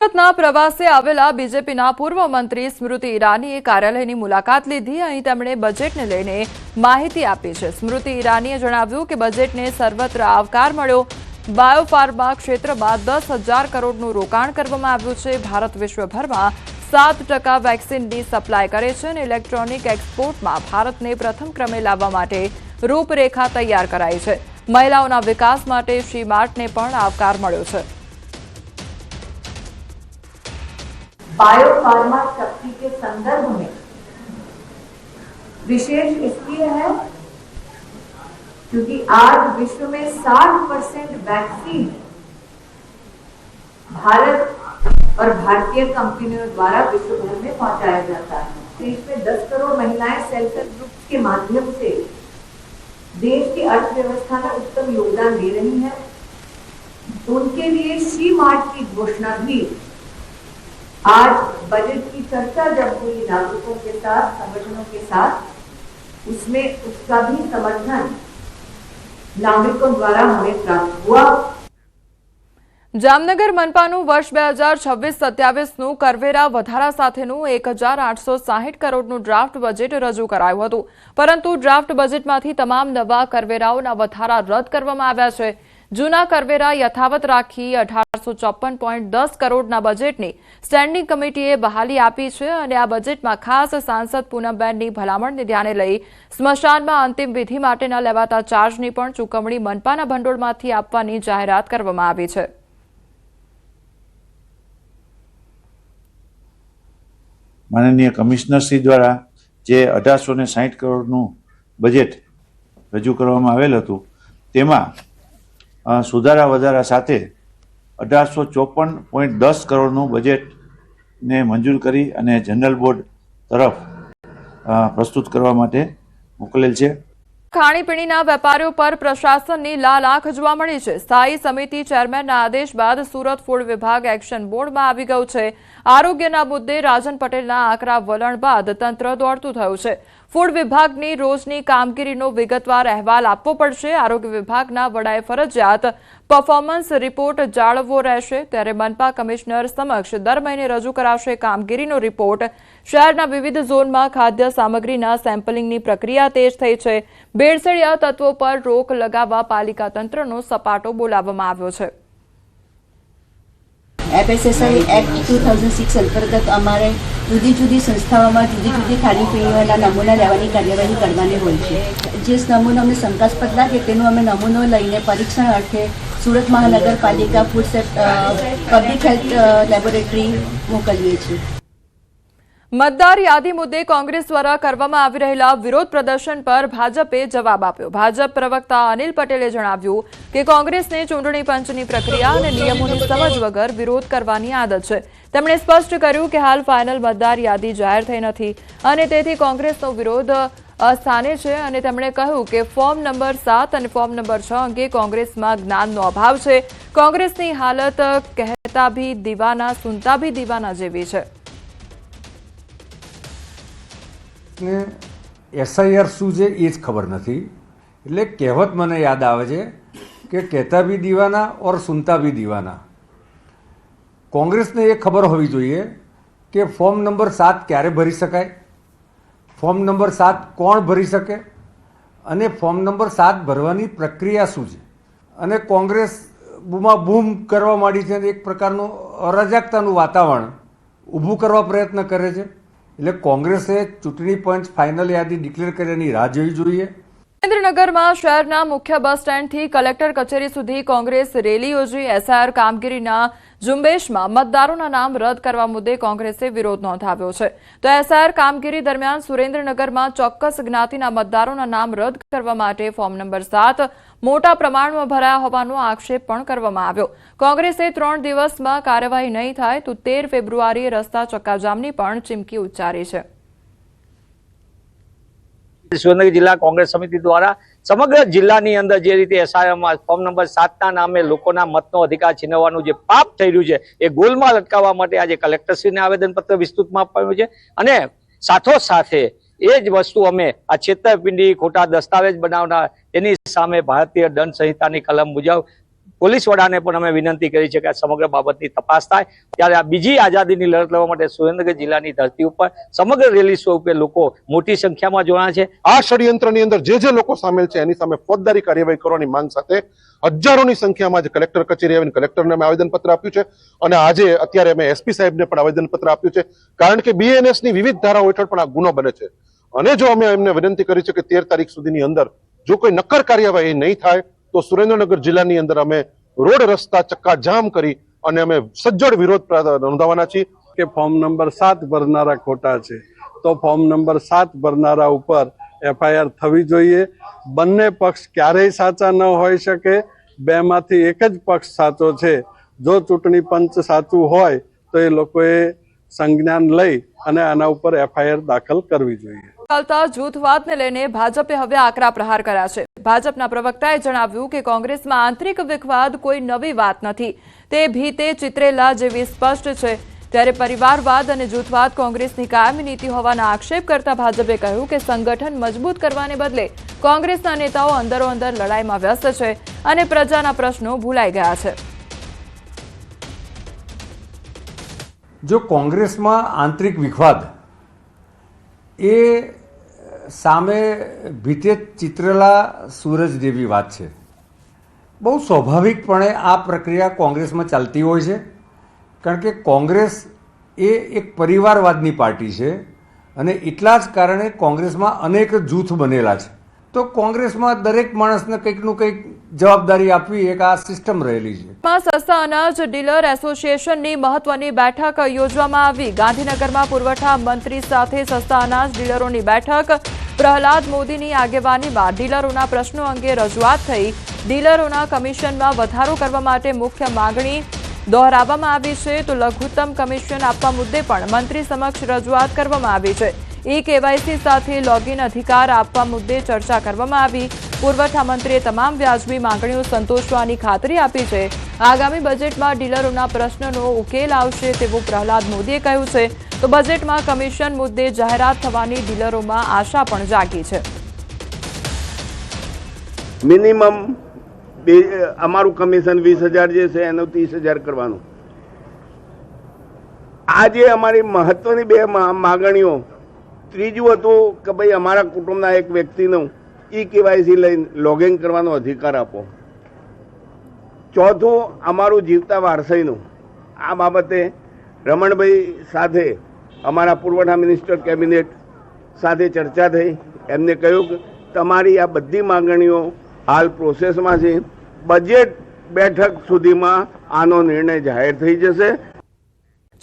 સુરતના પ્રવાસે આવેલા બીજેપીના પૂર્વ મંત્રી સ્મૃતિ ઈરાનીએ કાર્યાલયની મુલાકાત લીધી। અહીં તેમણે બજેટને લઈને માહિતી આપી છે। સ્મૃતિ ઈરાનીએ જણાવ્યું કે બજેટને સર્વત્ર આવકાર મળ્યો। બાયોફાર્મા ક્ષેત્રમાં 10,000 કરોડનું રોકાણ કરવામાં આવ્યું છે। ભારત વિશ્વભરમાં 7% વેક્સિનની સપ્લાય કરે છે અને ઇલેક્ટ્રોનિક એક્સપોર્ટમાં ભારતને પ્રથમ ક્રમે લાવવા માટે રૂપરેખા તૈયાર કરાઈ છે। મહિલાઓના વિકાસ માટે શ્રી માર્ટને પણ આવકાર મળ્યો છે। बायोफार्मा शक्ति के संदर्भ में विशेष इसलिए है क्योंकि आज विश्व में 60% वैक्सीन भारत और भारतीय कंपनियों द्वारा विश्व भर में पहुंचाया जाता है। देश में 10 करोड़ महिलाएं सेल्फ हेल्प ग्रुप के माध्यम से देश की अर्थव्यवस्था में उत्तम योगदान दे रही हैं। उनके लिए शी मार्ट की घोषणा भी आज बजट की चर्चा जब हुई नागरिकों के साथ, संगठनों के साथ, उसमें उसका भी समर्थन नागरिकों द्वारा हमें प्राप्त हुआ। जामनगर मनपाનું વર્ષ 2026-27નું કરવેરા વધારા સાથેનું 1,860 કરોડનું ડ્રાફ્ટ બજેટ રજૂ કરાયું હતું, પરંતુ ડ્રાફ્ટ બજેટમાંથી તમામ નવા કરવેરાઓના વધારા રદ કરવામાં આવ્યા છે। જૂના કરવેરા યથાવત રાખી 1,854.10 કરોડના બજેટની સ્ટેન્ડિંગ કમિટીએ બહાલી આપી છે અને આ બજેટમાં ખાસ સાંસદ પૂનમબેનની ભલામણને ધ્યાને લઈ સ્મશાનમાં અંતિમ વિધિ માટેના લેવાતા ચાર્જની પણ ચૂકવણી મનપાના ભંડોળમાંથી આપવાની જાહેરાત કરવામાં આવી છે। માનનીય કમિશનરશ્રી દ્વારા જે 1,860 કરોડનું બજેટ રજૂ કરવામાં આવેલ હતું તેમાં સુધારા વધારા સાથે 1,854.10 કરોડનું બજેટને મંજૂર કરી અને જનરલ બોર્ડ તરફ પ્રસ્તુત કરવા માટે મોકલેલ છે। ખાણીપીણીના વેપારીઓ પર પ્રશાસનની લાલ આંખ જોવા મળી છે। સ્થાયી સમિતિ ચેરમેનના આદેશ બાદ સુરત ફૂડ વિભાગ એક્શન મોડમાં આવી ગયું છે। આરોગ્યના મુદ્દે રાજન પટેલના આકરા વલણ બાદ તંત્ર દોડતું થયું છે। ફૂડ વિભાગની રોજની કામગીરીનો વિગતવાર અહેવાલ આપવો પડશે। આરોગ્ય વિભાગના વડાએ ફરજિયાત પરફોર્મન્સ રિપોર્ટ જાળવવો રહેશે, ત્યારે મનપા કમિશનર સમક્ષ દર મહિને રજૂ કરાશે કામગીરીનો રિપોર્ટ। શહેરના વિવિધ ઝોનમાં ખાદ્ય સામગ્રીના સેમ્પલિંગની પ્રક્રિયા તેજ થઈ છે। ભેળસેળિયા તત્વો પર રોક લગાવવા પાલિકા તંત્રનો સપાટો બોલાવવામાં આવ્યો છે। FSSAI એક્ટ 2006 અંતર્ગત અમારે જુદી જુદી સંસ્થાઓમાં જુદી જુદી ખાણીપીણીના નમૂના લેવાની કાર્યવાહી કરવાની હોય છે। જે નમૂનો અમને શંકાસ્પદ લાગે તેનો અમે નમૂનો લઈને પરીક્ષણ અર્થે સુરત મહાનગરપાલિકા ફૂડ પબ્લિક હેલ્થ લેબોરેટરી મોકલીએ છીએ। મતદાર યાદી મુદ્દે કોંગ્રેસ દ્વારા કરવામાં આવી રહેલા વિરોધ પ્રદર્શન પર ભાજપે જવાબ આપ્યો। ભાજપ પ્રવક્તા અનિલ પટેલે જણાવ્યું કે કોંગ્રેસને ચૂંટણી પંચની પ્રક્રિયા અને નિયમોની સમજ વગર વિરોધ કરવાની આદત છે। તેમણે સ્પષ્ટ કર્યું કે હાલ ફાઇનલ મતદાર યાદી જાહેર થઈ નથી અને તેથી કોંગ્રેસનો વિરોધ સ્થાને છે અને તેમણે કહ્યું કે ફોર્મ નંબર 7 અને ફોર્મ નંબર 6 અંગે કોંગ્રેસમાં જ્ઞાનનો અભાવ છે। કોંગ્રેસની હાલત કહેતા ભી દીવાના સુનતા ભી દીવાના જેવી છે। SIR શું છે એ જ ખબર નથી, એટલે કહેવત મને યાદ આવે છે કે કહેતા ભી દીવાના ઓર સુનતા ભી દીવાના। કોંગ્રેસને એ ખબર હોવી જોઈએ કે ફોર્મ નંબર 7 ક્યારે ભરી શકાય, ફોર્મ નંબર 7 કોણ ભરી શકે અને ફોર્મ નંબર 7 ભરવાની પ્રક્રિયા શું છે। અને કોંગ્રેસ બૂમાબૂમ કરવા માંડી છે અને એક પ્રકારનું અરાજકતાનું વાતાવરણ ઊભું કરવા પ્રયત્ન કરે છે। એટલે કોંગ્રેસે ચૂંટણી પંચ ફાઇનલ યાદી ડિક્લેર કર્યાની રાહ જોવી જોઈએ। સુરેન્દ્રનગરમાં શહેરના મુખ્ય બસ સ્ટેન્ડથી કલેક્ટર કચેરી સુધી કોંગ્રેસ રેલી યોજી। SIR કામગીરીના ઝુંબેશમાં મતદારોના નામ રદ કરવા મુદ્દે કોંગ્રેસે વિરોધ નોંધાવ્યો છે। તો SIR કામગીરી દરમિયાન સુરેન્દ્રનગરમાં ચોક્કસ જ્ઞાતિના મતદારોના નામ રદ કરવા માટે ફોર્મ નંબર 7 મોટા પ્રમાણમાં ભરાયા હોવાનો આક્ષેપ પણ કરવામાં આવ્યો। કોંગ્રેસે 3 દિવસમાં કાર્યવાહી નહીં થાય તો 13 ફેબ્રુઆરીએ રસ્તા ચક્કાજામની પણ ચીમકી ઉચ્ચારી છે। સુરેન્દ્રનગર જિલ્લા કોંગ્રેસ સમિતિ દ્વારા સમગ્ર જિલ્લાની અંદર જે રીતે SIRમાં ફોર્મ નંબર 7ના નામે લોકોના મતનો અધિકાર છીનવવાનું જે પાપ થઈ રહ્યું છે એ ગોલમાં અટકાવવા માટે આજે કલેક્ટરશ્રીને આવેદનપત્ર વિસ્તૃતમાં આપ્યું છે અને સાથોસાથે એ જ વસ્તુ અમે આ છેતરપિંડી ખોટા દસ્તાવેજ બનાવનાર એની સામે ભારતીય દંડ સંહિતાની કલમ મુજબ પોલીસ વડાને પણ અમે વિનંતી કરી છે કે આ સમગ્ર બાબતની તપાસ થાય. ત્યારે આ બીજી આઝાદીની લડત લડવા માટે સુરેન્દ્રનગર જિલ્લાની ધરતી ઉપર સમગ્ર રેલી સ્વરૂપે લોકો મોટી સંખ્યામાં જોડાયા છે. આ ષડયંત્રની અંદર જે લોકો સામેલ છે એની સામે ફોજદારી કાર્યવાહી કરવાની માંગ સાથે હજારોની સંખ્યામાં જ કલેક્ટર કચેરી આવીને કલેક્ટરને અમે આવેદનપત્ર આપ્યું છે અને આજે અત્યારે અમે એસપી સાહેબને પણ આવેદનપત્ર આપ્યું છે. કારણ કે BNS ની વિવિધ ધારાઓ હેઠળ પણ આ ગુનો બને છે અને જો અમે એમને વિનંતી કરી છે કે 13 તારીખ સુધીની અંદર જો કોઈ નક્કર કાર્યવાહી નહીં થાય તો સુરેન્દ્રનગર જિલ્લાની અંદર અમે રોડ રસ્તા ચક્કાજામ કરી અને અમે સજ્જડ વિરોધ નોંધાવવાના છીએ. કે ફોર્મ નંબર 7 ભરનારા ખોટા છે તો ફોર્મ નંબર 7 ભરનારા ઉપર FIR થવી જોઈએ. બંને પક્ષ ક્યારેય સાચા ન હોઈ શકે, બેમાંથી એક જ પક્ષ સાચો છે. જો ચૂંટણી પંચ સાચું હોય તો એ લોકોએ સંજ્ઞાન લઈ અને આના ઉપર FIR દાખલ કરવી જોઈએ. ચાલતા જૂથવાદને લઈને ભાજપે હવે આકરા પ્રહાર કર્યા છે. ભાજપના પ્રવક્તાએ જણાવ્યું કે કોંગ્રેસમાં આંતરિક વિખવાદ કોઈ નવી વાત નથી, તે ભીતે ચિતરેલા જેવી સ્પષ્ટ છે. ત્યારે પરિવારવાદ અને જૂથવાદ કોંગ્રેસની કાયમી નીતિ હોવાના આક્ષેપ કરતા ભાજપે કહ્યું કે સંગઠન મજબૂત કરવાને બદલે કોંગ્રેસના નેતાઓ અંદરોઅંદર લડાઈમાં વ્યસ્ત છે અને પ્રજાના પ્રશ્નો ભૂલાઈ ગયા છે. જો કોંગ્રેસમાં આંતરિક વિખવાદ એ સામે ભીતે ચિત્રેલા સૂરજ જેવી વાત છે. બહુ સ્વાભાવિકપણે આ પ્રક્રિયા કોંગ્રેસમાં ચાલતી હોય છે, કારણ કે કોંગ્રેસ એ એક પરિવારવાદની પાર્ટી છે અને એટલા જ કારણે કોંગ્રેસમાં અનેક જૂથ બનેલા છે. તો કોંગ્રેસમાં દરેક માણસને કંઈકનું કંઈક જવાબદારી આપવી એક આ સિસ્ટમ રહેલી છે. સસ્તા અનાજ ડીલર એસોસિએશનની મહત્વની બેઠક યોજવામાં આવી. ગાંધીનગરમાં પુરવઠા મંત્રી સાથે સસ્તા અનાજ ડીલરોની બેઠક. પ્રહલાદ મોદીની આગેવાનીમાં ડીલરોના પ્રશ્નો અંગે રજૂઆત થઈ. ડીલરોના કમિશનમાં વધારો કરવા માટે મુખ્ય માંગણી દોહરાવવામાં આવી છે. તો લઘુત્તમ કમિશન આપવા મુદ્દે પણ મંત્રી સમક્ષ રજૂઆત કરવામાં આવી છે. KYC સાથે લોગિન અધિકાર આપવા મુદ્દે ચર્ચા કરવામાં આવી. પુરવઠા મંત્રીએ તમામ વ્યાજબી માંગણીઓ સંતોષવાની ખાતરી આપી છે. આગામી બજેટમાં ડીલરોના પ્રશ્નનો ઉકેલ આવશે તેવું પ્રહલાદ મોદીએ કહ્યું છે. તો બજેટમાં કમિશન મુદ્દે જાહેરાત થવાની ડીલરોમાં આશા પણ જાગી છે. મિનિમમ અમારું કમિશન 20,000 જે છે એનું 30,000 કરવાનું. આજે અમારી મહત્વની બે માગણીઓ. ત્રીજું હતું કે ભાઈ અમારા કુટુંબના એક વ્યક્તિનું KYC લઈને લોગિન કરવાનો અધિકાર આપો. ચોથું અમારું જીવતા વારસાઈનું. આ બાબતે રમણભાઈ સાથે અમારા પુરવઠા મિનિસ્ટર કેબિનેટ સાથે ચર્ચા થઈ. એમને કહ્યું કે તમારી આ બધી માંગણીઓ હાલ પ્રોસેસમાં છે. બજેટ બેઠક સુધીમાં આનો નિર્ણય જાહેર થઈ જશે.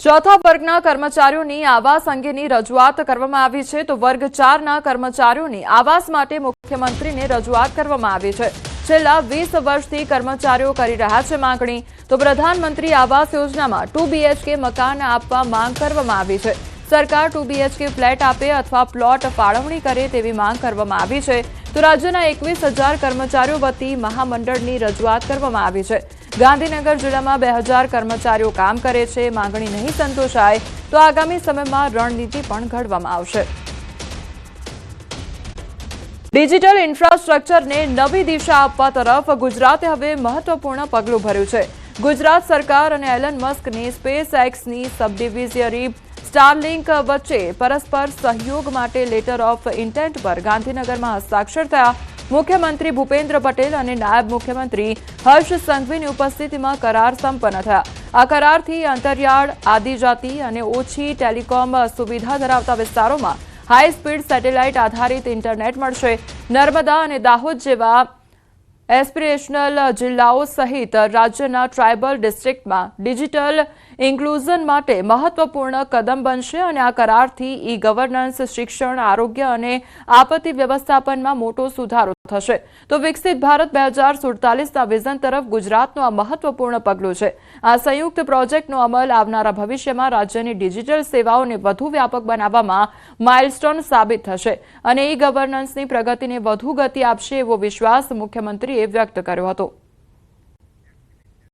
ચોથા વર્ગના કર્મચારીઓની આવાસ અંગેની રજૂઆત કરવામાં આવી છે. તો વર્ગ 4ના કર્મચારીઓની આવાસ માટે મુખ્યમંત્રીને રજૂઆત કરવામાં આવી છે. છેલ્લા 20 વર્ષથી કર્મચારીઓ કરી રહ્યા છે માંગણી. તો પ્રધાનમંત્રી આવાસ યોજનામાં 2 BHK મકાન આપવા માંગ કરવામાં આવી છે. સરકાર 2 BHK ફ્લેટ આપે અથવા પ્લોટ ફાળવણી કરે તેવી માંગ કરવામાં આવી છે. તો રાજ્યના 21,000 કર્મચારીઓ વતી મહામંડળની રજૂઆત કરવામાં આવી છે. ગાંધીનગર જિલ્લામાં 2,000 કર્મચારીઓ કામ કરે છે. માંગણી નહીં સંતોષાય તો આગામી સમયમાં રણનીતિ પણ ઘડવામાં આવશે. ડિજિટલ ઇન્ફ્રાસ્ટ્રક્ચરને નવી દિશા આપવા તરફ ગુજરાતે હવે મહત્વપૂર્ણ પગલું ભર્યું છે. ગુજરાત સરકાર અને એલન મસ્કની SpaceXની સબડિવિઝરી સ્ટારલિંક વચ્ચે પરસ્પર સહયોગ માટે લેટર ઓફ ઇન્ટેન્ટ પર ગાંધીનગરમાં હસ્તાક્ષર થયા. મુખ્યમંત્રી ભૂપેન્દ્ર પટેલ અને નાયબ મુખ્યમંત્રી હર્ષ સંઘવીની ઉપસ્થિતિમાં કરાર સંપન્ન થયા. આ કરારથી અંતરિયાળ, આદિજાતિ અને ઓછી ટેલિકોમ સુવિધા ધરાવતા વિસ્તારોમાં હાઈ સ્પીડ સેટેલાઇટ આધારિત ઇન્ટરનેટ મળશે. નર્મદા અને દાહોદ જેવા એસ્પિરેશનલ જિલ્લાઓ સહિત રાજ્યના ટ્રાયબલ ડિસ્ટ્રિક્ટમાં ડિજિટલ ઇન્ક્લુઝન માટે મહત્વપૂર્ણ કદમ બનશે અને આ કરારથી ગવર્નન્સ, શિક્ષણ, આરોગ્ય અને આપત્તિ વ્યવસ્થાપનમાં મોટો સુધારો થશે. તો વિકસિત ભારત 2047ના વિઝન તરફ ગુજરાતનું આ મહત્વપૂર્ણ પગલું છે. આ સંયુક્ત પ્રોજેક્ટનો અમલ આવનારા ભવિષ્યમાં રાજ્યની ડિજિટલ સેવાઓને વધુ વ્યાપક બનાવવામાં માઇલસ્ટોન સાબિત થશે અને ગવર્નન્સની પ્રગતિને વધુ ગતિ આપશે એવો વિશ્વાસ મુખ્યમંત્રીએ વ્યક્ત કર્યો હતો.